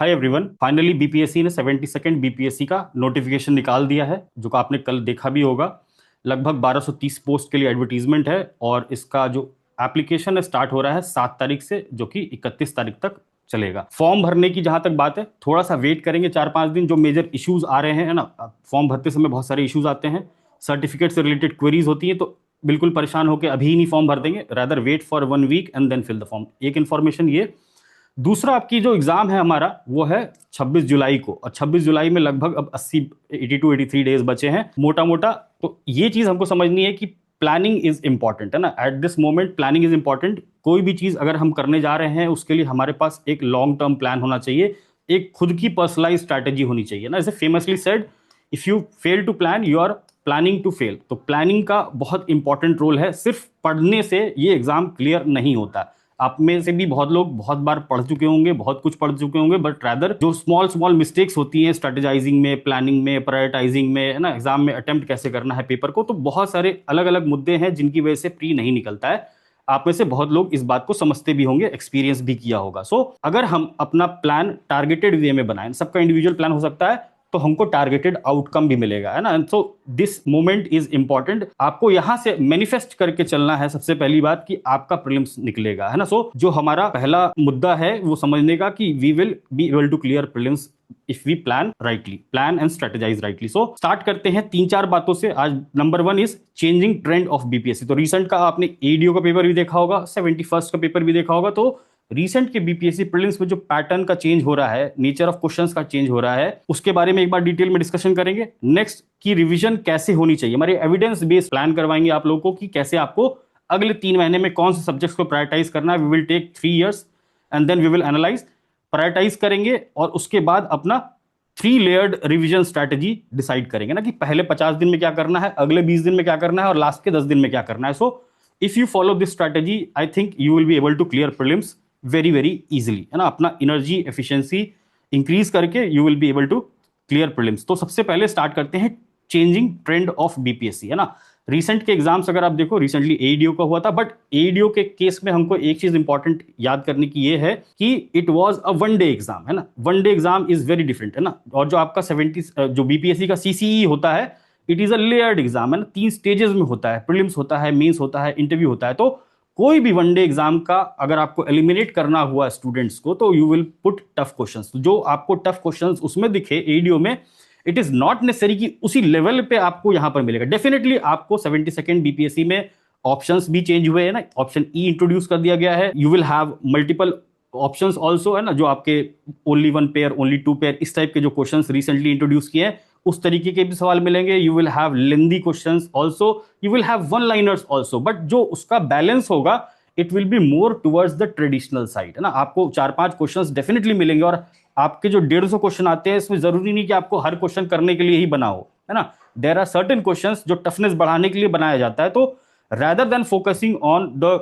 Hi everyone, finally BPSC ने 72nd BPSC का notification निकाल दिया है, जो कि आपने कल देखा भी होगा। लगभग 1230 पोस्ट के लिए एडवर्टीजमेंट है और इसका जो एप्लीकेशन है स्टार्ट हो रहा है 7 तारीख से, जो कि 31 तारीख तक चलेगा। फॉर्म भरने की जहां तक बात है, थोड़ा सा वेट करेंगे 4-5 दिन। जो मेजर इश्यूज आ रहे हैं, है ना, फॉर्म भरते समय बहुत सारे इश्यूज आते हैं, सर्टिफिकेट से रिलेटेड क्वेरीज होती है, तो बिल्कुल परेशान होकर अभी ही नहीं फॉर्म भर देंगे। Rather wait for 1 week and then fill the form. एक इन्फॉर्मेशन ये। दूसरा, आपकी जो एग्जाम है हमारा वो है 26 जुलाई को, और 26 जुलाई में लगभग अब 82-83 डेज बचे हैं मोटा मोटा। तो ये चीज हमको समझनी है कि प्लानिंग इज इंपॉर्टेंट, है ना। At this moment planning is important. कोई भी चीज अगर हम करने जा रहे हैं उसके लिए हमारे पास एक लॉन्ग टर्म प्लान होना चाहिए, एक खुद की पर्सनलाइज स्ट्रैटेजी होनी चाहिए ना। जैसे famously said, if you fail to plan you are planning to fail. तो प्लानिंग का बहुत इंपॉर्टेंट रोल है। सिर्फ पढ़ने से ये एग्जाम क्लियर नहीं होता। आप में से भी बहुत लोग बहुत बार पढ़ चुके होंगे, बहुत कुछ पढ़ चुके होंगे, बट रादर जो स्मॉल स्मॉल मिस्टेक्स होती हैं स्ट्रेटेजाइजिंग में, प्लानिंग में, प्रायोरिटाइजिंग में, है ना, एग्जाम में अटेम्प्ट कैसे करना है पेपर को, तो बहुत सारे अलग अलग मुद्दे हैं जिनकी वजह से प्री नहीं निकलता है। आप में से बहुत लोग इस बात को समझते भी होंगे, एक्सपीरियंस भी किया होगा। सो अगर हम अपना प्लान टारगेटेड वे में बनाएं, सबका इंडिविजुअल प्लान हो सकता है, तो हमको टारगेटेड आउटकम भी मिलेगा, है ना। So this moment is important. आपको यहां से मैनिफेस्ट करके चलना है सबसे पहली बात, कि आपका प्रीलिम्स निकलेगा, है ना। सो जो हमारा पहला मुद्दा है वो समझने का कि we will be able to clear prelims if we plan rightly, plan and strategize rightly. So start करते हैं 3-4 बातों से आज। Number 1 is changing trend of BPSC. तो रिसेंट का आपने एडीओ का पेपर भी देखा होगा, 71st का पेपर भी देखा होगा। तो रिसेंट के बीपीएससी प्रीलिम्स में जो पैटर्न का चेंज हो रहा है, नेचर ऑफ क्वेश्चंस का चेंज हो रहा है, उसके बारे में एक बार डिटेल में डिस्कशन करेंगे। नेक्स्ट की रिवीजन कैसे होनी चाहिए, हमारे एविडेंस बेस्ड प्लान करवाएंगे आप लोगों को कि कैसे आपको अगले 3 महीने में कौन से सब्जेक्ट्स को प्रायोरिटाइज करना है। We will take 3 years and then we will analyze, prioritize करेंगे और उसके बाद अपना 3 लेयर्ड रिवीजन स्ट्रैटेजी डिसाइड करेंगे ना, कि पहले 50 दिन में क्या करना है, अगले 20 दिन में क्या करना है और लास्ट के 10 दिन में क्या करना है। So if you follow this strategy, I think you will be able to clear prelims very very easily, है ना। अपना एनर्जी एफिशिएंसी इंक्रीज करके you will be able to clear prelims. तो सबसे पहले स्टार्ट करते हैं चेंजिंग ट्रेंड ऑफ बीपीएससी, है ना। रिसेंट के एग्जाम्स अगर आप देखो, रिसेंटली एडीओ का हुआ था, बट एडीओ के केस में हमको एक चीज इंपॉर्टेंट याद करने की ये है कि it was a 1 day exam, है ना। 1 day exam is very different, है ना। और जो आपका 70 जो बीपीएससी का सीसीई होता है, it is a layered exam, है ना। 3 स्टेजेस में होता है, प्रीलिम्स होता है, मेंस होता है, इंटरव्यू होता है। तो कोई भी 1 डे एग्जाम का अगर आपको एलिमिनेट करना हुआ स्टूडेंट्स को, तो you will put tough questions. जो आपको टफ क्वेश्चंस उसमें दिखे एडीओ में, इट इज नॉट नेसेसरी कि उसी लेवल पे आपको यहां पर मिलेगा। डेफिनेटली आपको 72nd बीपीएससी में ऑप्शंस भी चेंज हुए हैं ना, ऑप्शन ई इंट्रोड्यूस कर दिया गया है। You will have multiple options also, है ना, जो आपके ओनली 1 पेयर, ओनली 2 पेयर, इस टाइप के जो क्वेश्चंस रिसेंटली इंट्रोड्यूस किए हैं, उस तरीके के भी सवाल मिलेंगे। You will have lengthy questions also, you will have one liners also, but जो उसका बैलेंस होगा it will be more towards the traditional side, है ना। आपको 4-5 क्वेश्चंस डेफिनेटली मिलेंगे, और आपके जो 150 क्वेश्चन आते हैं इसमें जरूरी नहीं कि आपको हर क्वेश्चन करने के लिए ही बना हो, है ना। देयर आर सर्टेन क्वेश्चंस जो टफनेस बढ़ाने के लिए बनाया जाता है। तो rather than focusing on the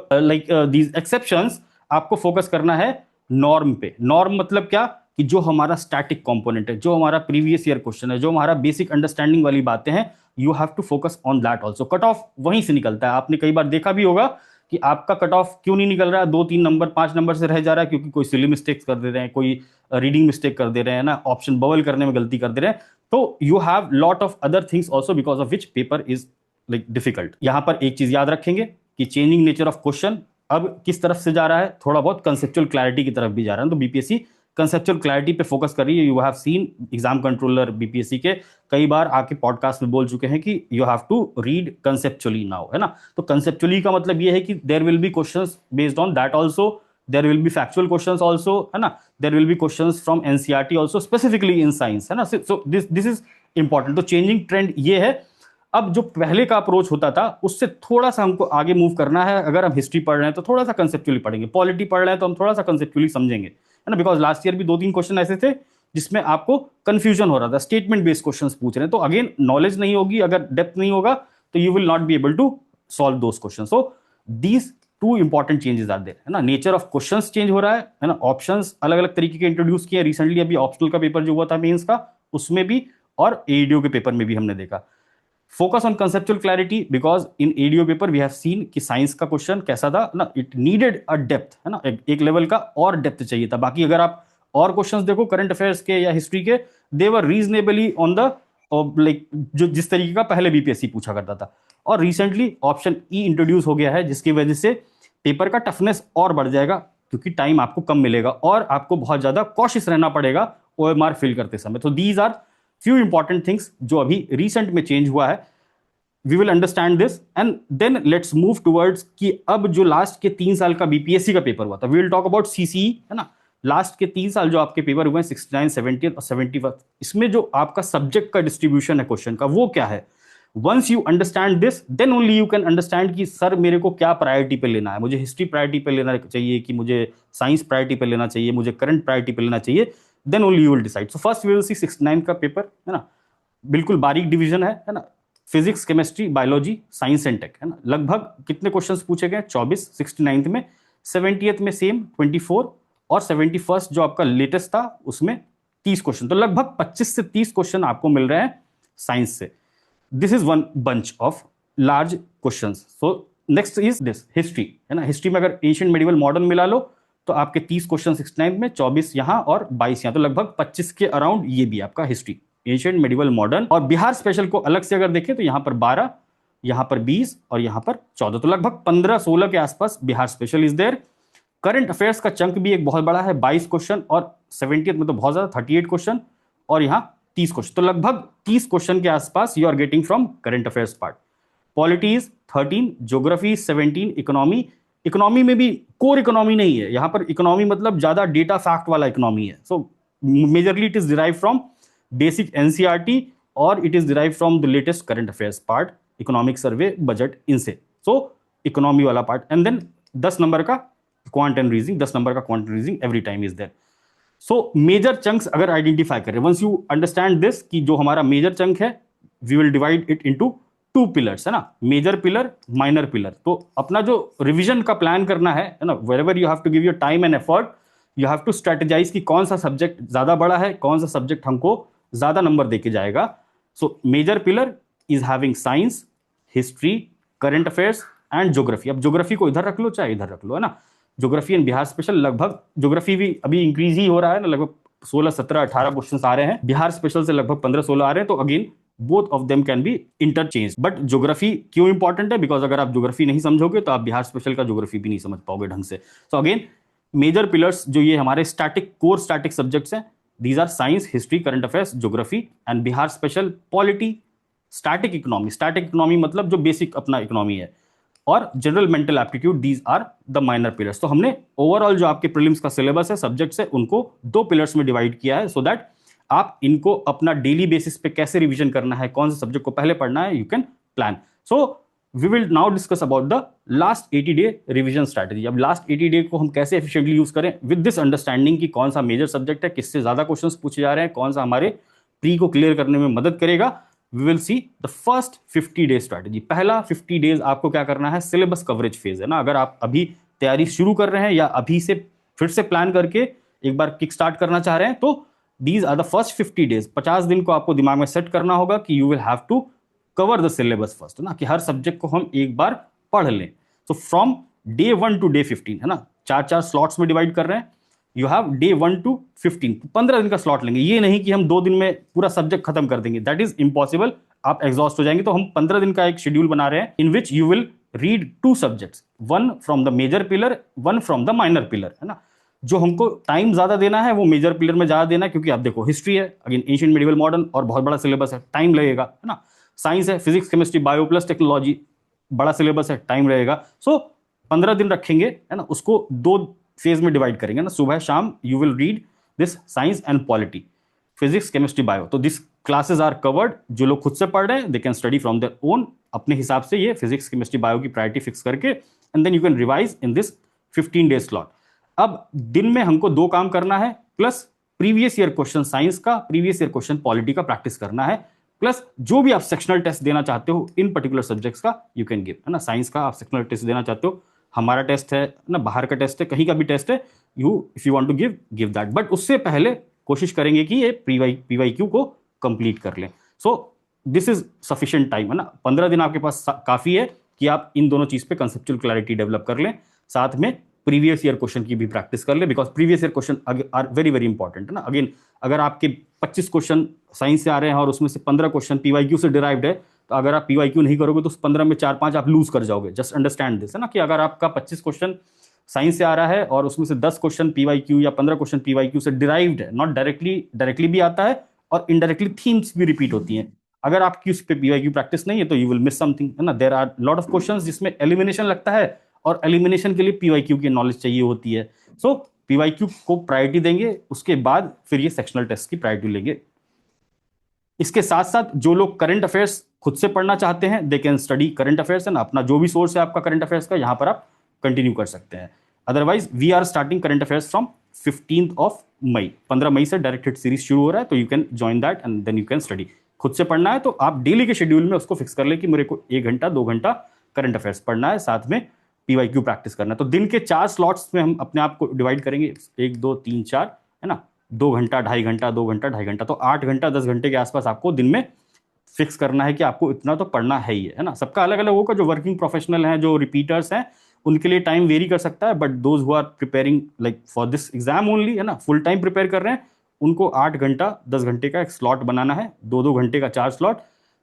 these exceptions, आपको फोकस करना है नॉर्म पे। नॉर्म मतलब क्या, कि जो हमारा स्टैटिक कंपोनेंट है, जो हमारा प्रीवियस ईयर क्वेश्चन है, जो हमारा बेसिक अंडरस्टैंडिंग वाली बातें हैं, you have to focus on that also. Cut off वहीं से निकलता है। आपने कई बार देखा भी होगा कि आपका कट ऑफ क्यों नहीं निकल रहा है, 2-3 नंबर 5 नंबर से रह जा रहा है, क्योंकि कोई सिली मिस्टेक्स कर दे रहे हैं, कोई रीडिंग मिस्टेक कर दे रहे हैं ना, ऑप्शन बबल करने में गलती कर दे रहे हैं। तो you have lot of other things also because of which paper is like difficult. यहां पर एक चीज याद रखेंगे कि चेंजिंग नेचर ऑफ क्वेश्चन अब किस तरफ से जा रहा है, थोड़ा बहुत कंसेप्चुअल क्लैरिटी की तरफ भी जा रहा है। तो बीपीएससी कंसेप्चुअल क्लैरिटी पे फोकस कर रही है। You have seen exam controller BPSC के कई बार आके पॉडकास्ट में बोल चुके हैं कि you have to read conceptually now, है ना। तो कंसेप्चुअली का मतलब ये है कि there will be questions based on that also, there will be factual questions also, है ना। There will be questions from NCERT also, specifically in science, है ना। So this is important. तो चेंजिंग ट्रेंड ये है। अब जो पहले का अप्रोच होता था उससे थोड़ा सा हमको आगे मूव करना है। अगर हम हिस्ट्री पढ़ रहे हैं तो थोड़ा सा कंसेप्चुअली पढ़ेंगे, पॉलिटी पढ़ रहे हैं तो हम थोड़ा सा कंसेप्चुअली समझेंगे, है ना। बिकॉज लास्ट ईयर भी 2-3 क्वेश्चन ऐसे थे जिसमें आपको कंफ्यूजन हो रहा था, स्टेटमेंट बेस्ड क्वेश्चंस पूछ रहे हैं। तो अगेन नॉलेज नहीं होगी, अगर डेप्थ नहीं होगा, तो you will not be able to solve those question. So these 2 important changes are there, है ना। नेचर ऑफ क्वेश्चंस चेंज हो रहा है ना। ऑप्शंस अलग अलग तरीके के इंट्रोड्यूस किए रिसेंटली, अभी ऑप्शनल का पेपर जो हुआ था मेंस का, उसमें भी, और एडीओ के पेपर में भी हमने देखा। Focus on conceptual clarity, because in ADO paper we have seen कि साइंस का क्वेश्चन कैसा था ना, इट नीडेड अ डेप्थ, है ना। एक लेवल का और डेप्थ चाहिए था। बाकी अगर आप और क्वेश्चंस देखो करंट अफेयर्स के या हिस्ट्री के, दे वर रीजनेबली ऑन द लाइक जो जिस तरीके का पहले बीपीएससी पूछा करता था। और रिसेंटली ऑप्शन ई इंट्रोड्यूस हो गया है, जिसकी वजह से पेपर का टफनेस और बढ़ जाएगा, क्योंकि टाइम आपको कम मिलेगा और आपको बहुत ज्यादा कॉशियस रहना पड़ेगा ओएमआर फिल करते समय। तो these are few important things जो अभी रिसेंट में चेंज हुआ है। We will understand this and then let's move towards कि अब जो लास्ट के 3 साल का बीपीएससी का पेपर हुआ था, we will talk about CCE, है ना। लास्ट के 3 साल जो आपके पेपर हुए हैं 69, 70 और 71, इसमें जो आपका सब्जेक्ट का डिस्ट्रीब्यूशन है क्वेश्चन का, वो क्या है। Once you understand this then only you can understand कि सर मेरे को क्या प्रायोरिटी पे लेना है, मुझे हिस्ट्री प्रायोरिटी पे लेना चाहिए कि मुझे साइंस प्रायोरिटी पे लेना चाहिए, मुझे करंट प्रायोरिटी पे लेना चाहिए, then only you will decide. So first we will see 69 का पेपर, है ना। बिल्कुल बारीक डिवीजन है ना। Physics, chemistry, biology, science and tech, है ना। लगभग कितने क्वेश्चंस पूछे गए, 24 69 में, 70th में सेम 24 और 71st जो आपका लेटेस्ट था उसमें 30 क्वेश्चन। तो लगभग 25 से 30 क्वेश्चन आपको मिल रहे हैं साइंस से। This is one bunch of large questions. So next is this history, है ना। हिस्ट्री में अगर एशियन मेडिवल मॉडर्न मिला लो तो आपके 30 क्वेश्चन 69 में, 24 यहां और 22 यहां, तो लगभग 25 के अराउंड ये भी आपका हिस्ट्री, एशियंट, मेडिवल, मॉडर्न। और बिहार स्पेशल को अलग से अगर देखें तो यहां पर 12, यहां पर 20 और यहां पर 14, तो लगभग 15-16 के आसपास Bihar special is there. Current affairs का चंक भी एक बहुत बड़ा है, 22 क्वेश्चन, और 70th में तो बहुत ज्यादा 38 क्वेश्चन, और यहां 30 क्वेश्चन, तो लगभग 30 क्वेश्चन के आसपास you are getting from current affairs part. Polity is 13, geography 17, economy, economy में भी कोर इकोनॉमी नहीं है यहां पर, इकोनॉमी मतलब ज्यादा डेटा फैक्ट वाला इकोनॉमी है। So majorly it is derive from basic NCERT और it is derive from the latest current affairs part, economic survey, budget, इनसे। सो इकोनॉमी वाला पार्ट, एंड देन 10 नंबर का क्वांट एंड रीजनिंग, 10 नंबर का quant and reasoning every time is there. So major chunks अगर identify करें, once you understand this कि जो हमारा major chunk है, we will divide it into 2 pillars, है ना, मेजर पिलर, माइनर पिलर। तो अपना जो रिवीजन का प्लान करना है ना, wherever you have to give your time and effort, you have to strategize कि कौन सा सब्जेक्ट ज्यादा बड़ा है, कौन सा सब्जेक्ट हमको ज्यादा नंबर देके जाएगा। So major pillar is having science, history, current affairs and geography. अब ज्योग्राफी को इधर रख लो चाहे इधर रख लो, है ना। ज्योग्राफी एंड बिहार स्पेशल, लगभग ज्योग्राफी भी अभी इंक्रीज ही हो रहा है ना, लगभग 16, 17, 18 क्वेश्चन आ रहे हैं। बिहार स्पेशल से लगभग 15, 16 आ रहे हैं। तो again both of them can be interchange. But geography क्यों इंपॉर्टेंट है, बिकॉज अगर आप ज्योग्राफी नहीं समझोगे तो आप बिहार स्पेशल का ज्योग्राफी भी नहीं समझ पाओगे ढंग से। सो अगेन मेजर पिलर्स जो ये हमारे स्टैटिक कोर स्टैटिक सब्जेक्ट्स हैं, these are science, history, current affairs, geography, and Bihar special polity, static economy, static economy मतलब जो बेसिक अपना इकोनॉमी है, और general mental aptitude, these are the minor pillars. तो हमने ओवरऑल जो आपके प्रीलिम्स का सिलेबस है, सब्जेक्ट्स है, उनको 2 पिलर्स में डिवाइड किया है, सो दैट आप इनको अपना डेली बेसिस पे कैसे रिवीजन करना है, कौन से सब्जेक्ट को पहले पढ़ना है, you can plan. So we will now discuss about the last 80 day revision strategy. अब लास्ट 80 डे को हम कैसे एफिशिएंटली यूज करें, विद दिस अंडरस्टैंडिंग कि कौन सा मेजर सब्जेक्ट है, किससे ज्यादा क्वेश्चंस पूछे जा रहे हैं, कौन सा हमारे प्री को क्लियर करने में मदद करेगा। We will see the first 50 day strategy. पहला 50 डेज आपको क्या करना है, सिलेबस कवरेज फेज है ना। अगर आप अभी तैयारी शुरू कर रहे हैं या अभी से फिर से प्लान करके एक बार किक स्टार्ट करना चाह रहे हैं, तो these are the first 50 days. 50 दिन को आपको दिमाग में सेट करना होगा कि you will have to cover the syllabus first, है ना, कि हर सब्जेक्ट को हम एक बार पढ़ लें। So from day 1 to day 15, है ना, 4-4 स्लॉट्स में डिवाइड कर रहे हैं। यू हैव डे 1 to 15, 15 दिन का स्लॉट लेंगे। ये नहीं कि हम 2 दिन में पूरा सब्जेक्ट खत्म कर देंगे, दैट इज इम्पॉसिबल, आप एग्जॉस्ट हो जाएंगे। तो हम 15 दिन का एक शेड्यूल बना रहे हैं, in which you will read 2 subjects, 1 from the major pillar, 1 from the minor pillar, है ना। जो हमको टाइम ज्यादा देना है वो मेजर पिलर में ज्यादा देना है, क्योंकि आप देखो हिस्ट्री है, अगेन एशियन मेडिवल मॉडर्न, और बहुत बड़ा सिलेबस है, टाइम लगेगा, है ना। साइंस है, physics, chemistry, bio plus technology, बड़ा सिलेबस है, टाइम रहेगा। सो 15 दिन रखेंगे, है ना, उसको 2 फेज में डिवाइड करेंगे ना, सुबह शाम you will read this science and polity, physics, chemistry, bio. तो दिस क्लासेस आर कवर्ड। जो लोग खुद से पढ़ रहे हैं they can study from their own, अपने हिसाब से ये फिजिक्स, केमिस्ट्री, बायो की प्रायोरिटी फिक्स करके, and then you can revise in this 15 day slot. अब दिन में हमको 2 काम करना है, plus previous year question science का, प्रीवियस ईयर क्वेश्चन पॉलिटी का प्रैक्टिस करना है, प्लस जो भी आप सेक्शनल टेस्ट देना चाहते हो इन पर्टिकुलर सब्जेक्ट्स का यू कैन गिव, है ना। साइंस का आप सेक्शनल टेस्ट देना चाहते हो, हमारा टेस्ट है ना, बाहर का टेस्ट है, कहीं का भी टेस्ट है, you if you want to give that. But उससे पहले कोशिश करेंगे कि ये पीवाईक्यू को कंप्लीट कर लें। सो दिस इज सफिशिएंट टाइम, है ना। 15 दिन आपके पास काफी है कि आप इन दोनों चीज पे कंसेप्चुअल क्लैरिटी डेवलप कर लें, साथ में प्रीवियस ईयर क्वेश्चन की भी प्रैक्टिस कर ले, because previous year question are very very important है ना। अगेन अगर आपके 25 क्वेश्चन साइंस से आ रहे हैं और उसमें से 15 क्वेश्चन पीवाईक्यू से डिराइव्ड है, तो अगर आप पीवाईक्यू नहीं करोगे तो उस 15 में 4-5 आप लूज कर जाओगे। जस्ट अंडरस्टैंड दिस है ना, कि अगर आपका 25 क्वेश्चन साइंस से आ रहा है और उसमें से 10 क्वेश्चन पीवाईक्यू या 15 क्वेश्चन पीवाईक्यू से डिराइव्ड है, नॉट डायरेक्टली भी आता है और इनडायरेक्टली थीम्स भी रिपीट होती हैं, अगर आपकी उस पर पीवाईक्यू प्रैक्टिस नहीं है तो यू विल मिस समथिंग है ना। There are lot of questions जिसमें एलिमिनेशन लगता है और एलिमिनेशन के लिए पीवाईक्यू की नॉलेज चाहिए होती है। सो पीवाईक्यू को प्रायोरिटी देंगे, उसके बाद फिर ये सेक्शनल टेस्ट की प्रायोरिटी लेंगे। इसके साथ साथ जो लोग करंट अफेयर्स खुद से पढ़ना चाहते हैं, they can study current affairs है ना, अपना जो भी सोर्स है आपका करंट अफेयर्स का, यहां पर आप कंटिन्यू कर सकते हैं। Otherwise we are starting current affairs from 15 May, 15 मई से डायरेक्ट हिट सीरीज शुरू हो रहा है, तो you can join that and then you can study. खुद से पढ़ना है तो आप डेली के शेड्यूल में उसको फिक्स कर ले कि मेरे को 1 घंटा 2 घंटा करंट अफेयर्स पढ़ना है, साथ में पीवाईक्यू प्रैक्टिस करना है। तो दिन के 4 स्लॉट्स में हम अपने आप को डिवाइड करेंगे, 1 2 3 4 है ना, 2 घंटा 2.5 घंटा 2 घंटा 2.5 घंटा, तो 8 घंटा 10 घंटे के आसपास आपको दिन में फिक्स करना है कि आपको इतना तो पढ़ना है ही है ना। सबका अलग अलग होगा, जो वर्किंग प्रोफेशनल हैं, जो रिपीटर्स हैं, उनके लिए टाइम वेरी कर सकता है, but those who are preparing like for this exam only है ना, फुल टाइम प्रिपेयर कर रहे हैं, उनको 8 घंटा 10 घंटे का एक स्लॉट बनाना है, 2-2 घंटे का 4 स्लॉट,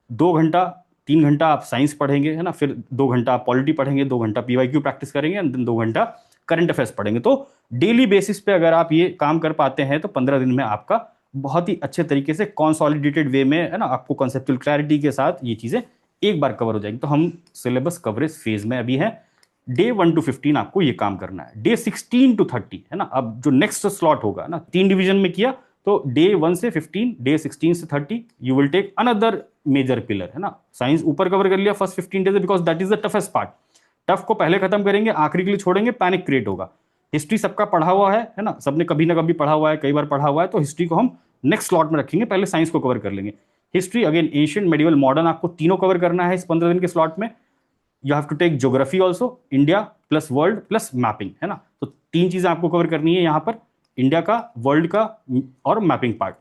2 घंटा 3 घंटा आप साइंस पढ़ेंगे है ना, फिर 2 घंटा आप पॉलिटी पढ़ेंगे, 2 घंटा पीवाईक्यू प्रैक्टिस करेंगे एंड देन 2 घंटा करंट अफेयर्स पढ़ेंगे। तो डेली बेसिस पे अगर आप ये काम कर पाते हैं तो 15 दिन में आपका बहुत ही अच्छे तरीके से कॉन्सॉलिडेटेड वे में है ना, आपको कॉन्सेप्चुअल क्लैरिटी के साथ ये चीजें एक बार कवर हो जाएंगी। तो हम सिलेबस कवरेज फेज में अभी है। डे 1 to 15 आपको ये काम करना है। डे 16 to 30 है ना, अब जो नेक्स्ट स्लॉट होगा ना, 3 डिवीजन में किया, तो डे 1 से 15, डे 16 से 30 you will take another major pillar है ना। साइंस ऊपर कवर कर लिया first 15 days, because that is the toughest part. Tough को पहले खत्म करेंगे, आखिरी के लिए छोड़ेंगे, पैनिक क्रिएट होगा। हिस्ट्री सबका पढ़ा हुआ है ना, सबने कभी ना कभी पढ़ा हुआ है, कई बार पढ़ा हुआ है, तो हिस्ट्री को हम नेक्स्ट स्लॉट में रखेंगे, पहले साइंस को कवर कर लेंगे। History again ancient medieval modern आपको तीनों कवर करना है इस 15 दिन के स्लॉट में। You have to take geography also, India plus world plus mapping है ना, तो 3 चीजें आपको कवर करनी है यहाँ पर, इंडिया का, वर्ल्ड का और मैपिंग पार्ट,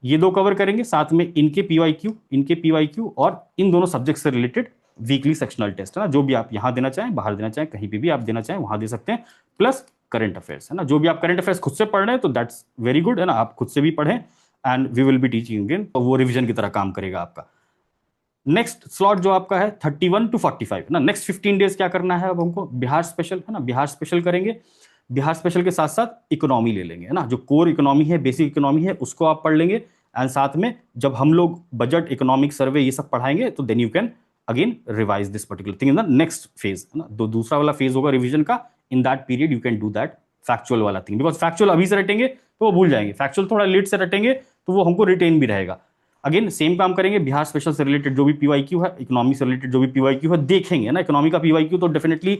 ये 2 कवर करेंगे। साथ में इनके पीवाईक्यू और इन दोनों सब्जेक्ट से रिलेटेड वीकली सेक्शनल टेस्ट है ना, जो भी आप यहां देना चाहें, बाहर देना चाहें, कहीं पे भी आप देना चाहें वहां दे सकते हैं, प्लस करंट अफेयर्स है ना। जो भी आप करंट अफेयर्स खुद से पढ़ रहे हैं तो दैट्स वेरी गुड है ना, आप खुद से भी पढ़ें and we will be teaching again, तो वो रिविजन की तरह काम करेगा आपका। नेक्स्ट स्लॉट जो आपका है 31 to 45 ना, नेक्स्ट 15 डेज क्या करना है अब हमको, बिहार स्पेशल है ना, बिहार स्पेशल करेंगे। बिहार स्पेशल के साथ साथ इकोनॉमी ले लेंगे है ना, जो कोर इकोनॉमी है, बेसिक इकोनॉमी है, उसको आप पढ़ लेंगे। एंड साथ में जब हम लोग बजट, इकोनॉमिक सर्वे ये सब पढ़ाएंगे तो then you can again revise this particular thing in the next phase है ना। दूसरा वाला फेज होगा रिविजन का, in that period you can do that factual वाला थिंग, बिकॉज फैक्चुअल अभी से रटेंगे तो वो भूल जाएंगे, फैक्चुअल थोड़ा लेट से रटेंगे तो वो हमको रिटेन भी रहेगा। अगेन सेम काम करेंगे, बिहार स्पेशल से रिलेटेड जो भी पीवाईक्यू है, इकोनॉमी से रिलेटेड जो भी पीवाईक्यू है देखेंगे ना। इकोनॉमी का पीवाईक्यू तो डेफिनेटली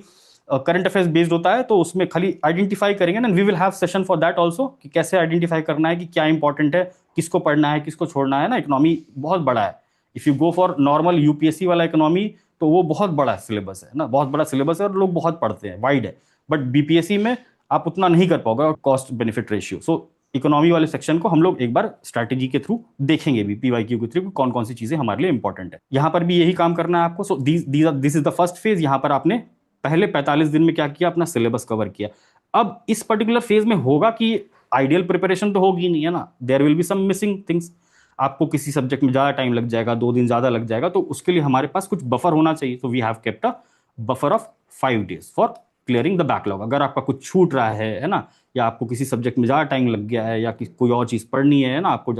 करंट अफेयर्स बेस्ड होता है, तो उसमें खाली आइडेंटिफाई करेंगे ना, we will have session for that also, कि कैसे आइडेंटिफाई करना है कि क्या इंपॉर्टेंट है, किसको पढ़ना है, किसको छोड़ना है ना। इकोनॉमी बहुत बड़ा है, if you go for normal UPSC वाला इकोनॉमी तो वो बहुत बड़ा सिलेबस है ना, बहुत बड़ा सिलेबस है और लोग बहुत पढ़ते हैं, वाइड है। बट बीपीएससी में आप उतना नहीं कर पाओगे, कॉस्ट बेनिफिट रेशियो। सो इकोनॉमी वाले सेक्शन को हम लोग एक बार स्ट्रैटेजी के थ्रू देखेंगे भी, पीवाईक्यू के थ्रू कौन कौन सी चीजें हमारे लिए इंपॉर्टेंट है। यहां पर भी यही काम करना है आपको। सो this is the first phase. यहां पर आपने पहले 45 दिन में क्या किया, अपना सिलेबस कवर किया। अब इस पर्टिकुलर फेज में होगा कि आइडियल प्रिपरेशन तो होगी नहीं है ना, there will be some missing things. आपको किसी सब्जेक्ट में ज्यादा टाइम लग जाएगा, 2 दिन ज्यादा लग जाएगा, तो उसके लिए हमारे पास कुछ बफर होना चाहिए। तो we have kept a buffer of 5 days for clearing the backlog. अगर आपका कुछ छूट रहा है ना, या आपको किसी सब्जेक्ट में ज्यादा टाइम लग गया है, या कोई और चीज पढ़नी है ना आपको,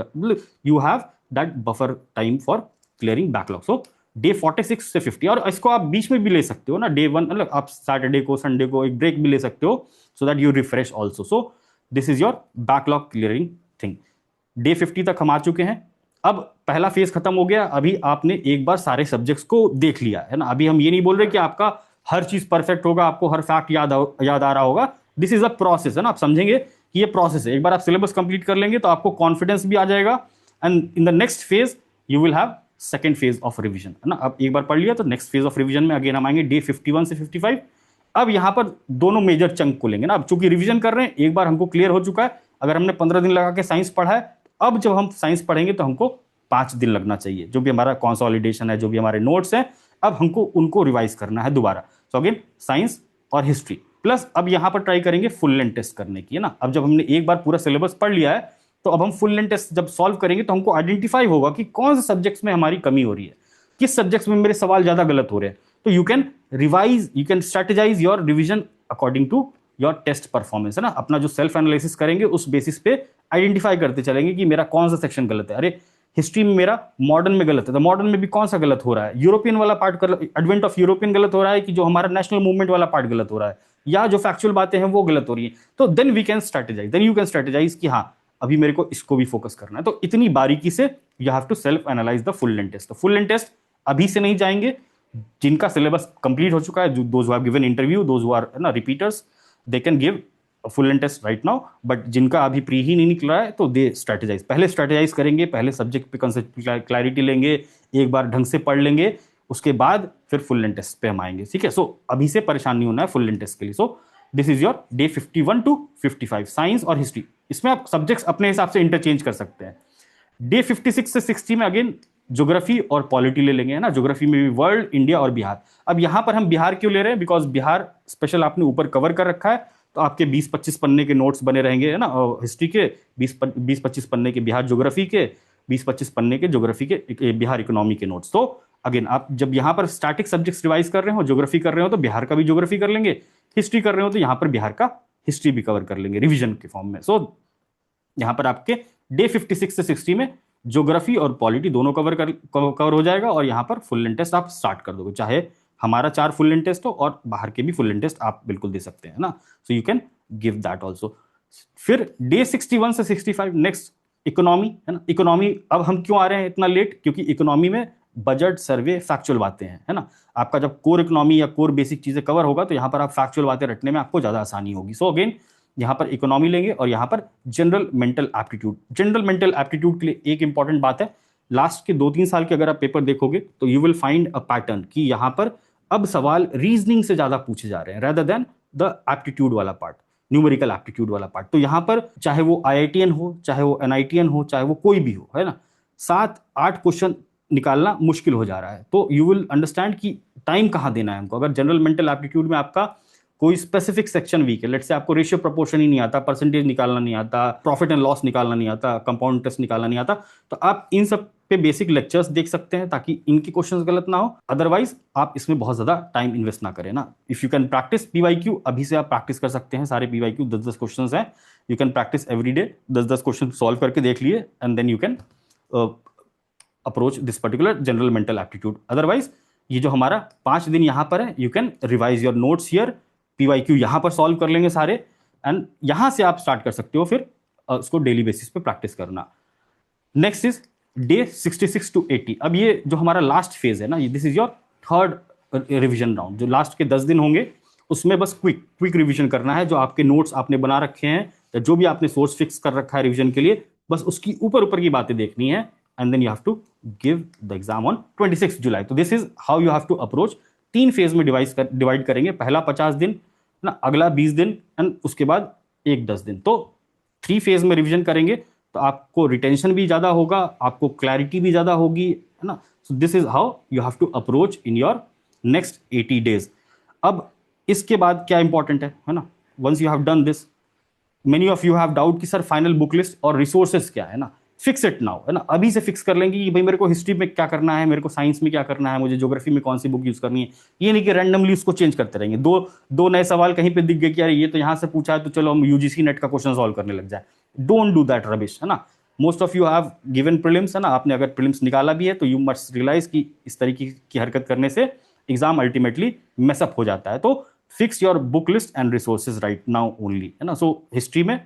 you have that buffer time for clearing backlog. So day 46 से 50, और इसको आप बीच में भी ले सकते हो ना, डे 1 मतलब आप सैटरडे को, संडे को एक ब्रेक भी ले सकते हो, so that you refresh also. So this is your backlog clearing thing. Day 50 तक हम आ चुके हैं। अब पहला फेज खत्म हो गया, अभी आपने एक बार सारे सब्जेक्ट्स को देख लिया है ना। अभी हम ये नहीं बोल रहे कि आपका हर चीज परफेक्ट होगा, आपको हर फैक्ट याद आ रहा होगा। दिस इज अ प्रोसेस है ना, आप समझेंगे कि ये प्रोसेस है। एक बार आप सिलेबस कंप्लीट कर लेंगे तो आपको कॉन्फिडेंस भी आ जाएगा, and in the next phase you will have second phase of revision है ना। अब एक बार पढ़ लिया तो नेक्स्ट फेज ऑफ रिवीजन में अगेन हम आएंगे डे 51 से 55। अब यहां पर दोनों मेजर चंक को लेंगे ना। अब चूंकि रिवीजन कर रहे हैं, एक बार हमको क्लियर हो चुका है, अगर हमने 15 दिन लगा के साइंस पढ़ा है, अब जब हम साइंस पढ़ेंगे तो हमको 5 दिन लगना चाहिए। जो भी हमारा कंसोलिडेशन है, जो भी हमारे नोट्स हैं, अब हमको उनको रिवाइज करना है दोबारा। सो अगेन साइंस और हिस्ट्री प्लस अब यहां पर ट्राई करेंगे फुल लेंथ टेस्ट करने की, है ना। अब जब हमने एक बार पूरा सिलेबस पढ़ लिया है तो अब हम फुल लेंथ टेस्ट जब सॉल्व करेंगे तो हमको आइडेंटिफाई होगा कि कौन से सब्जेक्ट्स में हमारी कमी हो रही है, किस सब्जेक्ट्स में मेरे सवाल ज्यादा गलत हो रहे हैं। तो you can revise, you can strategize your revision according to your test performance, है ना। अपना जो सेल्फ एनालिसिस करेंगे उस बेसिस पे आइडेंटिफाई करते चलेंगे कि मेरा कौन सा सेक्शन गलत है। अरे हिस्ट्री में मेरा मॉडर्न में गलत है, तो मॉडर्न में भी कौन सा गलत हो रहा है, यूरोपियन वाला पार्ट, एडवेंट ऑफ यूरोपियन गलत हो रहा है कि जो हमारा नेशनल मूवमेंट वाला पार्ट गलत हो रहा है, या जो फैक्चुअल बातें हैं वो गलत हो रही है। तो then we can strategize, then you can strategize कि हाँ अभी मेरे को इसको भी फोकस करना है। तो इतनी बारीकी से you have to self analyze the full length test. Full length test अभी से नहीं जाएंगे, जिनका सिलेबस कंप्लीट हो चुका है, those who have given interview, those who are ना repeaters, they can give full length test right now. But जिनका अभी प्री ही नहीं निकला है तो दे स्ट्रेटेजाइज, पहले स्ट्रेटेजाइज करेंगे, पहले सब्जेक्ट पे कंसेप्ट क्लैरिटी लेंगे, एक बार ढंग से पढ़ लेंगे, उसके बाद फिर फुल लेंथ टेस्ट पे हम आएंगे, ठीक है। सो अभी से परेशान नहीं होना है फुल लेंथ टेस्ट के लिए। So this is your day 51 to 55 science और हिस्ट्री। इसमें आप सब्जेक्ट्स अपने हिसाब से इंटरचेंज कर सकते हैं। डे 56 से 60 में अगेन ज्योग्राफी और पॉलिटी ले लेंगे, है ना। ज्योग्राफी में भी वर्ल्ड, इंडिया और बिहार। अब यहां पर हम बिहार क्यों ले रहे हैं, बिकॉज बिहार स्पेशल आपने ऊपर कवर कर रखा है, तो आपके 20-25 पन्ने के नोट्स बने रहेंगे, है ना। हिस्ट्री के 20-25 पन्ने के, बिहार ज्योग्राफी के 20-25 पन्ने के, ज्योग्राफी के बिहार इकोनॉमी के नोट्स। तो अगेन आप जब यहां पर स्टैटिक सब्जेक्ट्स रिवाइज कर रहे हो, ज्योग्राफी कर रहे हो तो बिहार का भी ज्योग्राफी कर लेंगे, हिस्ट्री कर रहे हो तो यहां पर बिहार का हिस्ट्री भी कवर कर लेंगे रिविजन के फॉर्म में। सो यहां पर आपके डे 56 से 60 में ज्योग्राफी और पॉलिटी दोनों कवर हो जाएगा, और यहां पर फुल लेंथ टेस्ट आप स्टार्ट कर दोगे, चाहे हमारा 4 फुल लेंथ टेस्ट हो और बाहर के भी फुल लेंथ टेस्ट आप बिल्कुल दे सकते हैं ना। सो you can give that also. फिर डे 61 से 65 नेक्स्ट इकोनॉमी, है ना। इकोनॉमी अब हम क्यों आ रहे हैं इतना लेट, क्योंकि इकोनॉमी में बजट, सर्वे, फैक्चुअल बातें हैं, है ना। आपका जब कोर इकोनॉमी या कोर बेसिक चीजें कवर होगा तो यहां पर आप फैक्चुअल बातें रटने में आपको ज्यादा आसानी होगी। सो अगेन यहां पर इकोनॉमी लेंगे, और यहां पर general mental aptitude. General mental aptitude के लिए एक इंपॉर्टेंट बात है, लास्ट के 2-3 साल के अगर आप पेपर देखोगे तो you will find a pattern कि यहां पर अब सवाल रीजनिंग से ज्यादा पूछे जा रहे हैं रेदर देन द एप्टीट्यूड वाला पार्ट, न्यूमेरिकल एप्टीट्यूड वाला पार्ट। तो यहां पर चाहे वो आईआईटीएन हो, चाहे वो एनआईटीएन हो, चाहे वो कोई भी हो, है ना, 7-8 क्वेश्चन निकालना मुश्किल हो जा रहा है। तो यू विल अंडरस्टैंड कि टाइम कहां देना है हमको। अगर जनरल मेंटल एप्टीट्यूड में आपका कोई स्पेसिफिक सेक्शन वीक है, लेट्स से आपको रेशियो प्रोपोर्शन ही नहीं आता, परसेंटेज निकालना नहीं आता, प्रॉफिट एंड लॉस निकालना नहीं आता, कंपाउंड टेस्ट निकालना नहीं आता, तो आप इन सब पे बेसिक लेक्चर्स देख सकते हैं ताकि इनके क्वेश्चंस गलत ना हो। अदरवाइज आप इसमें बहुत ज्यादा टाइम इन्वेस्ट ना करें ना। If you can practice PYQ, अभी से आप प्रैक्टिस कर सकते हैं सारे पीवाईक्यू, 10-10 क्वेश्चन हैं, you can practice every day, 10-10 question solve करके देख लिए, and then you can approach this particular general mental aptitude. Otherwise ये जो हमारा 5 दिन यहां पर है, you can revise your notes here, PYQ यहां पर सॉल्व कर लेंगे सारे, एंड यहां से आप स्टार्ट कर सकते हो फिर उसको डेली बेसिस पे प्रैक्टिस करना। Next is day 66 to 80। अब ये जो हमारा लास्ट फेज है ना, this is your third revision round. जो लास्ट के 10 दिन होंगे उसमें बस क्विक रिवीजन करना है। जो आपके नोट्स आपने बना रखे हैं या जो भी आपने सोर्स फिक्स कर रखा है रिवीजन के लिए, बस उसकी ऊपर ऊपर की बातें देखनी है, and then you have to give the exam on 26 जुलाई। तो this is how you have to approach. 3 phase में डिवाइड करेंगे, पहला 50 दिन ना, अगला 20 दिन, एंड उसके बाद एक 10 दिन। तो 3 फेज में रिवीजन करेंगे तो आपको रिटेंशन भी ज्यादा होगा, आपको क्लैरिटी भी ज्यादा होगी, है ना। So this is how you have to approach in your next 80 days. अब इसके बाद क्या इंपॉर्टेंट है ना, once you have done this, many of you have doubt कि सर फाइनल बुक लिस्ट और रिसोर्सेज क्या है ना, फिक्स इट नाउ, है ना। अभी से फिक्स कर लेंगे कि भाई मेरे को हिस्ट्री में क्या करना है, मेरे को साइंस में क्या करना है, मुझे ज्योग्राफी में कौन सी बुक यूज करनी है। ये नहीं कि रैंडमली उसको चेंज करते रहेंगे। दो नए सवाल कहीं पे दिख गए कि यार ये तो यहां से पूछा है तो चलो हम यूजीसी नेट का क्वेश्चन सॉल्व करने लग जाए। डोंट डू दैट रबिश, है ना। Most of you have given prelims, है ना, आपने अगर प्रीलिम्स निकाला भी है तो यू मस्ट रियलाइज कि इस तरीके की हरकत करने से एग्जाम अल्टीमेटली मेसअप हो जाता है। तो fix your book list and resources right now only, है ना। सो हिस्ट्री में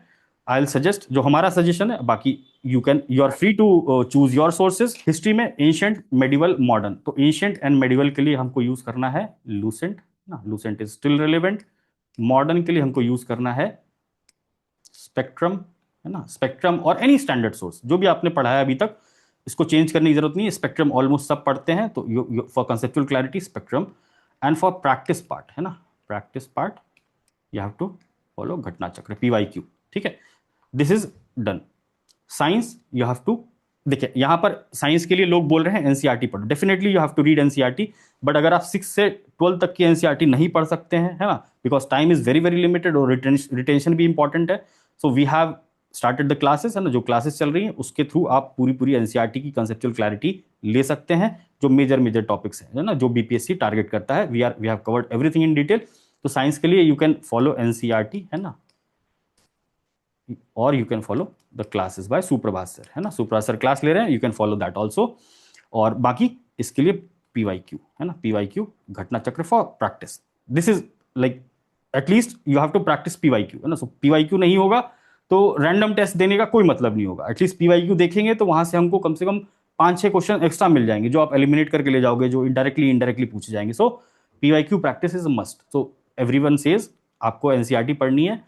आई विल सजेस्ट, जो हमारा सजेशन है, बाकी you are free to choose your sources. History में एंशिएंट, मेडिवल, मॉडर्न। तो एंशिएंट एंड मेडिवल के लिए हमको यूज करना है लूसेंट ना, Lucent is still relevant. Modern के लिए हमको यूज करना है स्पेक्ट्रम, है ना। स्पेक्ट्रम और एनी स्टैंडर्ड सोर्स जो भी आपने पढ़ा है अभी तक, इसको चेंज करने की जरूरत नहीं है। स्पेक्ट्रम ऑलमोस्ट सब पढ़ते हैं, तो for conceptual clarity Spectrum, and for practice part, है ना, practice part you have to follow Ghatna Chakra, PYQ, ठीक है। This is done. Science you have to देखिए यहाँ पर साइंस के लिए लोग बोल रहे हैं एनसीईआरटी पढ़ो, definitely you have to read NCERT, but अगर आप 6 से 12 तक की एनसीईआरटी नहीं पढ़ सकते हैं, है ना, because time is very very limited और रिटेंशन भी इंपॉर्टेंट है, so we have started the classes, है ना, जो क्लासेस चल रही हैं उसके थ्रू आप पूरी पूरी एनसीईआरटी की कंसेप्चुअल क्लैरिटी ले सकते हैं, जो मेजर मेजर टॉपिक्स है ना, जो बीपीएससी टारगेट करता है, we have covered everything in detail. तो साइंस के लिए यू कैन फॉलो एनसीईआरटी, है ना, और you can follow the classes by Suprabhat sir, है ना, सुप्रभात सर क्लास ले रहे हैं, you can follow that also. और बाकी इसके लिए पीवाईक्यू, है ना, PYQ Ghatna Chakra for practice, this is like at least you have to practice PYQ, है ना। सो पीवाईक्यू नहीं होगा तो रैंडम टेस्ट देने का कोई मतलब नहीं होगा, एटलीस्ट पीवाईक्यू देखेंगे तो वहां से हमको कम से कम 5-6 क्वेश्चन एक्स्ट्रा मिल जाएंगे जो आप एलिमिनेट करके ले जाओगे, जो इनडायरेक्टली पूछे जाएंगे। So PYQ practice is a must. So everyone says आपको एनसीईआरटी पढ़नी है,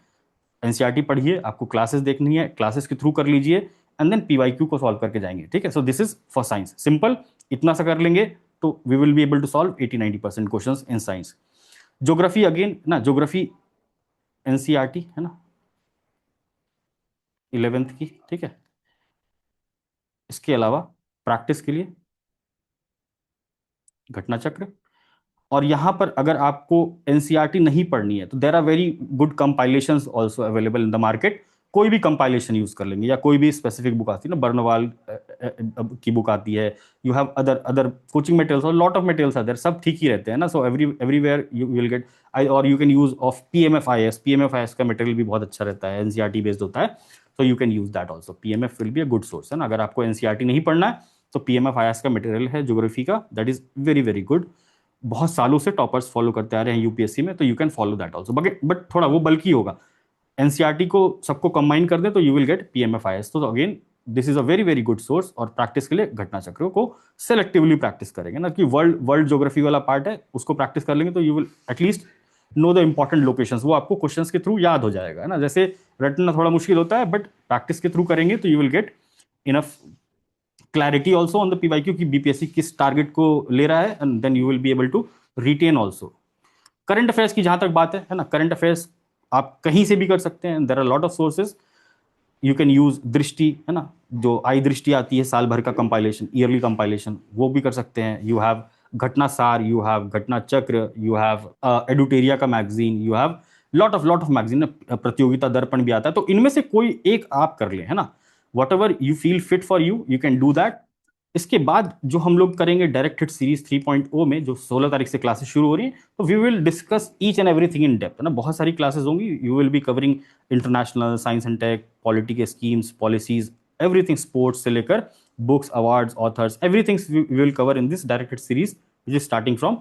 एनसीईआरटी पढ़िए, आपको क्लासेस देखनी है, क्लासेस के थ्रू कर लीजिए, एंड देन पीवाईक्यू को सॉल्व करके जाएंगे, ठीक है। So this is for science, simple, इतना सा कर लेंगे तो we will be able to solve 80-90% questions in science. Geography again ना, ज्योग्राफी एनसीईआरटी, है ना, 11th की, ठीक है। इसके अलावा प्रैक्टिस के लिए घटना चक्र, और यहां पर अगर आपको एनसीईआरटी नहीं पढ़नी है तो there are very good compilations also available in the market, कोई भी कंपाइलेशन यूज कर लेंगे, या कोई भी स्पेसिफिक बुक आती है ना, बर्नवाल की बुक आती है, you have other other coaching materials और lot of materials are there, सब ठीक ही रहते हैं ना। So everywhere you will get I, और you can use of PMFIAS, PMFIAS का मटेरियल भी बहुत अच्छा रहता है, एनसीईआरटी बेस्ड होता है, so you can use that also, PMF will be a good source, है ना। अगर आपको एनसीईआरटी नहीं पढ़ना है तो पीएमएफआईएस का मटेरियल है ज्योग्राफी का, that is very very good, बहुत सालों से टॉपर्स फॉलो करते आ रहे हैं यूपीएससी में, तो you can follow that also, but थोड़ा वो बल्कि होगा, एनसीईआरटी को सबको कंबाइन कर दे तो यू विल गेट पीएमएफआईएस। तो again this is a very very good source, और प्रैक्टिस के लिए घटना चक्रों को सेलेक्टिवली प्रैक्टिस करेंगे ना, कि वर्ल्ड वर्ल्ड ज्योग्राफी वाला पार्ट है उसको प्रैक्टिस कर लेंगे तो you will at least know the important locations, वो आपको क्वेश्चंस के थ्रू याद हो जाएगा, है ना। जैसे रटना थोड़ा मुश्किल होता है, बट प्रैक्टिस के थ्रू करेंगे तो you will get enough clarity also on the PYQ की बीपीएससी किस टारगेट को ले रहा है, and then you will be able to retain also. Current affairs की जहां तक बात है ना, करंट अफेयर्स आप कहीं से भी कर सकते हैं, there are lot of sources, you can use Drishti, है ना, जो आई दृष्टि आती है साल भर का कंपाइलेशन, ईयरली कंपाइलेशन, वो भी कर सकते हैं। यू हैव घटना सार, यू हैव घटना चक्र, यू हैव एडुटेरिया का magazine, you have lot of magazine, प्रतियोगिता दर्पण भी आता है, तो इनमें से कोई एक आप कर ले, है ना, what ever you feel fit for you, you can do that. इसके बाद जो हम लोग करेंगे डायरेक्ट हिट सीरीज 3.0 में, जो 16 तारीख से क्लासेस शुरू हो रही हैं, तो we will discuss each and everything in depth, है ना, बहुत सारी क्लासेस होंगी, you will be covering international science and tech, polity के स्कीम्स, पॉलिसीज, एवरीथिंग, स्पोर्ट्स से लेकर books, awards, authors, everything we will cover in this direct hit series which is starting from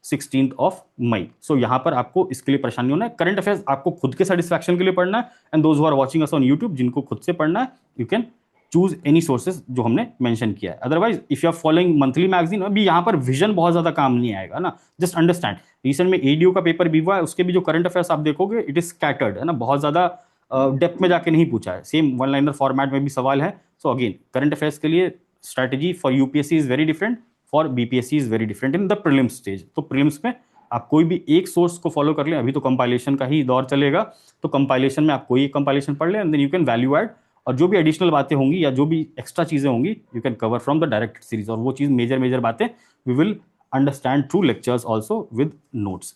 16 May. So यहाँ पर आपको इसके लिए परेशानी होना है, करंट अफेयर्स आपको खुद के सेटिस्फैक्शन के लिए पढ़ना है, and those who are watching us on YouTube, जिनको खुद से पढ़ना है, you can choose any sources जो हमने मेंशन किया है। Otherwise if you are following monthly magazine, अभी यहाँ पर विजन बहुत ज्यादा काम नहीं आएगा ना, जस्ट अंडरस्टैंड, रिसेंट में एडीओ का पेपर भी हुआ है, उसके भी जो करंट अफेयर्स आप देखोगे इट इज स्कैटर्ड, है ना, बहुत ज्यादा डेप्थ में जाके नहीं पूछा है, सेम वन लाइनर फॉर्मेट में भी सवाल है। सो अगेन करंट अफेयर्स के लिए strategy for UPSC is very different, for BPSC is very different in the prelims stage. तो प्रीलिम्स में आप कोई भी एक सोर्स को फॉलो कर लें, अभी तो कंपाइलेशन का ही दौर चलेगा, तो कंपाइलेशन में आप कोई एक कंपाइलेशन पढ़ लें, and then you can value add, और जो भी एडिशनल बातें होंगी या जो भी एक्स्ट्रा चीजें होंगी you can cover from the direct series, और वो चीज मेजर मेजर बातें we will understand through lectures also with notes.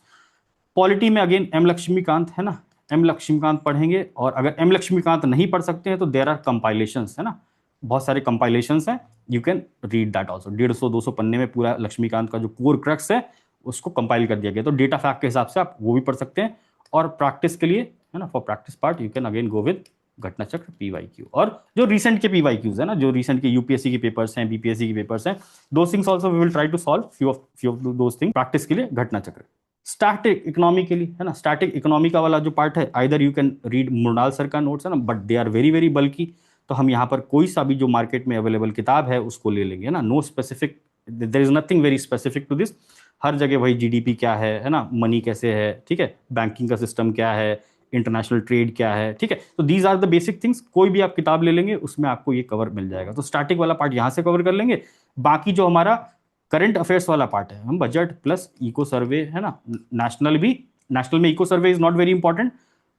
Polity में अगेन एम लक्ष्मीकांत, है ना, एम लक्ष्मीकांत पढ़ेंगे, और अगर एम लक्ष्मीकांत नहीं पढ़ सकते हैं तो देर आर कंपाइलेशंस, है ना, बहुत सारे कंपाइलेशंस हैं, you can read that also, 150-200 पन्ने में पूरा लक्ष्मीकांत का जो कोर क्रक्स है उसको कंपाइल कर दिया गया, तो डेटा फैक्ट के हिसाब से आप वो भी पढ़ सकते हैं। और प्रैक्टिस के लिए, है ना, for practice part you can again go with घटना चक्र पीवाईक्यू, और जो रिसेंट के पीवाईक्यूज है ना, जो रिसेंट के यूपीएससी के पेपर्स हैं, बीपीएससी के पेपर्स हैं, those things also we will try to solve few of those thing practice के लिए घटना चक्र। स्टैटिक इकोनॉमी के लिए, है ना, स्टैटिक इकोनॉमी का वाला जो पार्ट है, either you can read Mrinal sir का नोट्स, है ना, but they are very very bulky, तो हम यहाँ पर कोई सा भी जो मार्केट में अवेलेबल किताब है उसको ले लेंगे, है ना, no specific, there is nothing very specific to this, हर जगह वही जीडीपी क्या है ना, मनी कैसे है, ठीक है, बैंकिंग का सिस्टम क्या है, इंटरनेशनल ट्रेड क्या है, ठीक है, तो these are the basic things, कोई भी आप किताब ले लेंगे उसमें आपको ये कवर मिल जाएगा, तो स्टैटिक वाला पार्ट यहाँ से कवर कर लेंगे। बाकी जो हमारा करंट अफेयर्स वाला पार्ट है, हम बजट प्लस इको सर्वे, है ना, नेशनल में eco survey is not very important,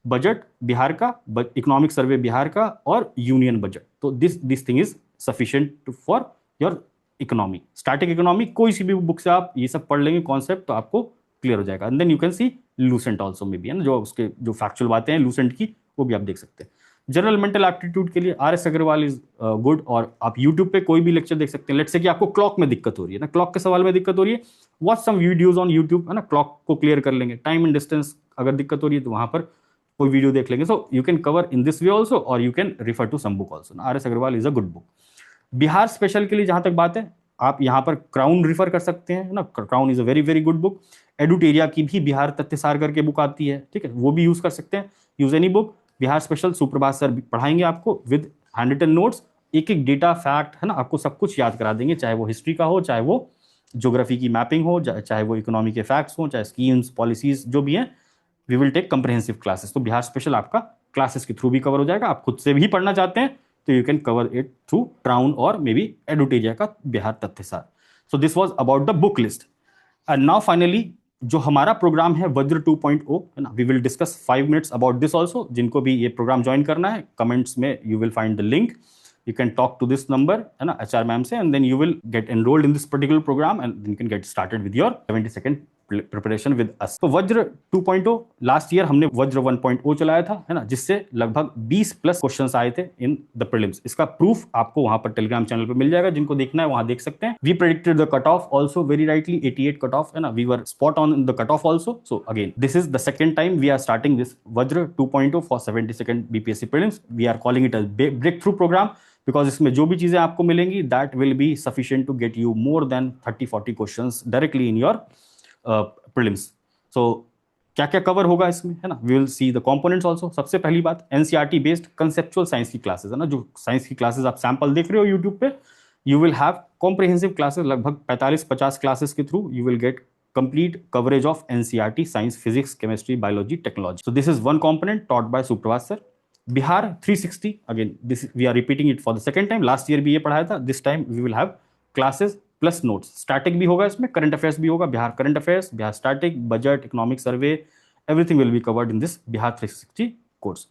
budget Bihar का, इकोनॉमिक सर्वे बिहार का, और यूनियन बजट। तो this thing is sufficient for your economy, static economy. कोई सी भी बुक से आप ये सब पढ़ लेंगे कॉन्सेप्ट तो आपको क्लियर हो जाएगा। And then you can see Lucent also में भी, है ना, जो उसके जो फैक्चुअल बातें हैं लूसेंट की वो भी आप देख सकते हैं। जनरल मेंटल एप्टीट्यूड के लिए RS अग्रवाल इज गुड, और आप यूट्यूब पे कोई भी लेक्चर देख सकते हैं। लेट्स से कि आपको क्लॉक में दिक्कत हो रही है ना, क्लॉक के सवाल में दिक्कत हो रही है, watch some videos on YouTube, है ना, क्लॉक को क्लियर कर लेंगे। टाइम एंड डिस्टेंस अगर दिक्कत हो रही है तो वहां पर कोई वीडियो देख लेंगे। So you can cover in this way also, और you can refer to some book also. RS Agrawal is a good book. Bihar special के लिए जहां तक बात है, आप यहाँ पर क्राउन रिफर कर सकते हैं ना, crown is a very very good book. Eduteria की भी बिहार तथ्यसार करके बुक आती है, ठीक है, वो भी यूज कर सकते हैं। Use any book. Bihar special सुप्रभात सर पढ़ाएंगे आपको विद हैंड रिटन नोट्स, एक एक डेटा फैक्ट, है ना, आपको सब कुछ याद करा देंगे, चाहे वो हिस्ट्री का हो, चाहे वो ज्योग्राफी की मैपिंग हो, चाहे वो इकोनॉमी के फैक्ट्स हो, चाहे स्कीम्स पॉलिसीज जो भी हैं। We will take comprehensive classes. तो बिहार स्पेशल आपका क्लासेस के थ्रू भी कवर हो जाएगा। आप खुद से भी पढ़ना चाहते हैं तो you can cover it through crown और मे बी एडुटेरिया का बिहार तथ्यसार। So this was about the book list. And now finally जो हमारा प्रोग्राम है वज्र 2.0, है ना, we will discuss 5 minutes about this also. जिनको भी ये प्रोग्राम ज्वाइन करना है, कमेंट्स में you will find the link, you can talk to this number, है ना, HR मैम से, and then you will get enrolled in this particular program and then you can get started with your 70-second preparation with us. तो वज्र 2.0 last year हमने वज्र 1.0 चलाया था, है ना, जिससे लगभग 20 प्लस क्वेश्चंस आए थे इन द प्रीलिम्स। इसका प्रूफ आपको वहां पर टेलीग्राम चैनल पे मिल जाएगा, जिनको देखना है वहां देख सकते हैं। We predicted the cut off also very rightly, 88 cut off, है ना, we were spot on in the cut off also. So again this is the second time we are starting this Vajra 2.0 for 70-second BPSC prelims. We are calling it a break through program, because इसमें जो भी चीजें आपको मिलेंगी that will be sufficient to get you more than 30-40 questions directly in your prelims. So क्या क्या cover होगा इसमें, है ना, we will see the components also. सबसे पहली बात, एनसीईआरटी बेस्ड कंसेप्चुअल साइंस की क्लासेस, है ना, जो साइंस की क्लासेस आप सैंपल देख रहे हो यूट्यूब पे, you will have comprehensive classes, लगभग 45-50 क्लासेस के through you will gate complete coverage of NCERT science, physics, chemistry, biology, technology. So this is one component taught by Suprabhat sir. Bihar 360, again this we are repeating it for the second time. Last year भी ये पढ़ाया था, this time we will have classes plus notes. Static भी होगा इसमें, current affairs भी होगा, Bihar current affairs, Bihar static, budget, economic survey, everything will be covered in this Bihar 360 course.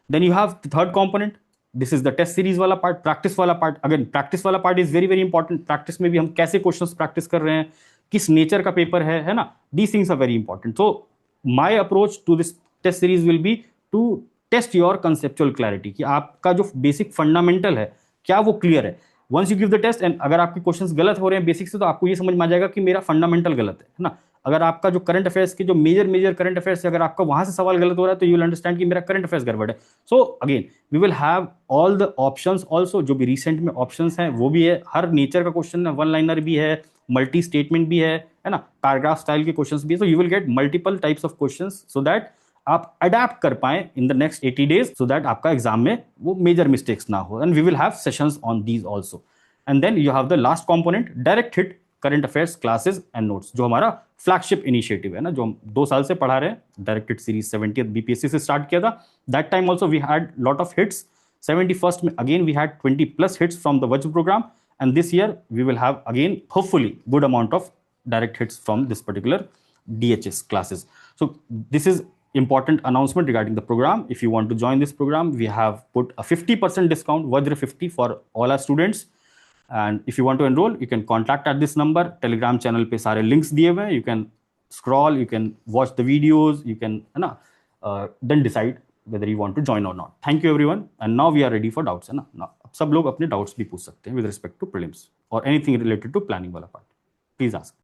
Then you have the third component, this is the test series वाला part, practice वाला part. Again practice वाला part is very very important. Practice में भी हम कैसे questions practice कर रहे हैं, किस नेचर का पेपर है ना, these things are very important. So my approach to this test series will be to test your conceptual clarity, कि आपका जो बेसिक फंडामेंटल है क्या वो क्लियर है। Once you give the test and अगर आपके क्वेश्चंस गलत हो रहे हैं बेसिक से, तो आपको ये समझ में आ जाएगा कि मेरा फंडामेंटल गलत है ना। अगर आपका जो करंट अफेयर्स के जो मेजर करंट अफेयर्स है, अगर आपका वहां से सवाल गलत हो रहा है, तो यू विल अंडरस्टैंड कि मेरा करंट अफेयर्स गड़बड़ है। So again we will have all the options also, जो भी रिसेंट में ऑप्शंस हैं वो भी है, हर नेचर का क्वेश्चन है, वन लाइनर भी है, मल्टी स्टेटमेंट भी है ना, पैराग्राफ स्टाइल के क्वेश्चंस भी है। So you will get multiple types of questions so that आप अडेप्ट कर पाए in the next 80 days, so that आपका एग्जाम में वो मेजर मिस्टेक्स ना हो। And we will have sessions on these also. And then you have the last component, direct hit current affairs classes and notes, जो हमारा flagship initiative है ना, जो हम 2 साल से पढ़ा रहे हैं। Direct hit series 70th BPSC से स्टार्ट किया था। That time also we had lot of hits. 71st में again we had 20+ hits from the Vajra program, and this year we will have again hopefully good amount of direct hits from this particular DHS classes. So this is important announcement regarding the program. If you want to join this program, we have put a 50% discount, Vajra 50, for all our students. And if you want to enroll, you can contact at this number. Telegram channel पे सारे links दिए हुए हैं. You can scroll, you can watch the videos, you can then decide whether you want to join or not. Thank you everyone. And now we are ready for doubts, है ना. Now सब लोग अपने doubts भी पूछ सकते हैं with respect to prelims or anything related to planning वाला part. Please ask.